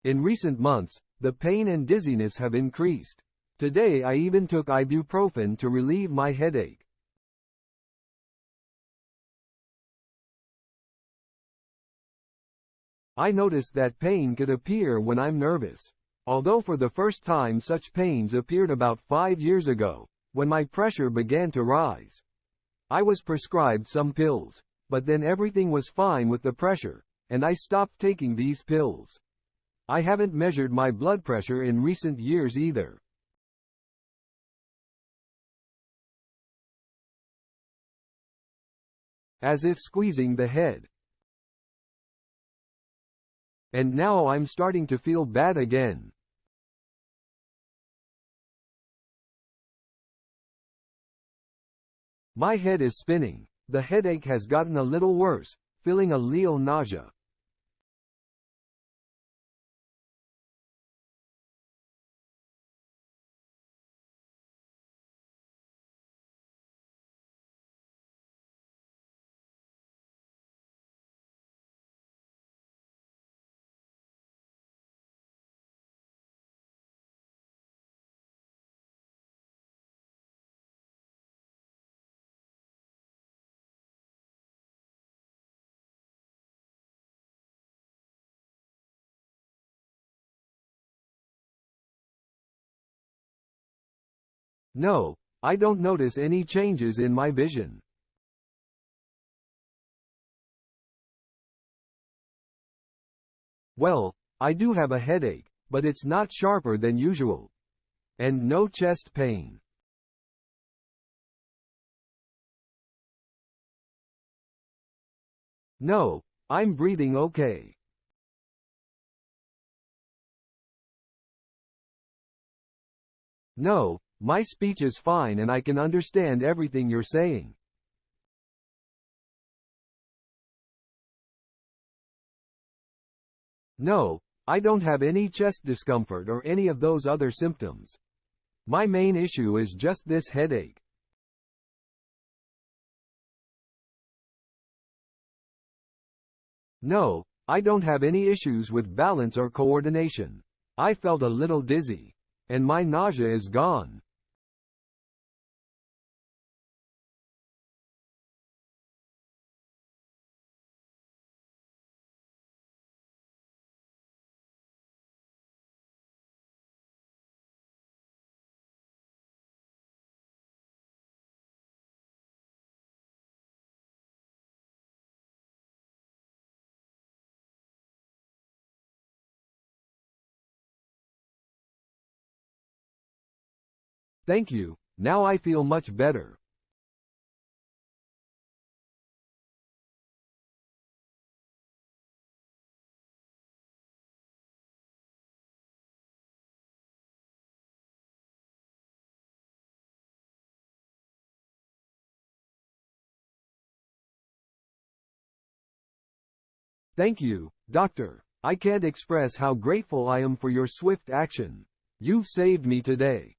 In recent months, the pain and dizziness have increased. Today I even took ibuprofen to relieve my headache. I noticed that pain could appear when I'm nervous. Although for the first time such pains appeared about 5 years ago, when my pressure began to rise. I was prescribed some pills, but then everything was fine with the pressure, and I stopped taking these pills. I haven't measured my blood pressure in recent years either. As if squeezing the head. And now I'm starting to feel bad again. My head is spinning. The headache has gotten a little worse, feeling a little nausea. No, I don't notice any changes in my vision. Well, I do have a headache, but it's not sharper than usual. And no chest pain. No, I'm breathing okay. No, my speech is fine and I can understand everything you're saying. No, I don't have any chest discomfort or any of those other symptoms. My main issue is just this headache. No, I don't have any issues with balance or coordination. I felt a little dizzy. And my nausea is gone. Thank you, now I feel much better. Thank you, doctor. I can't express how grateful I am for your swift action. You've saved me today.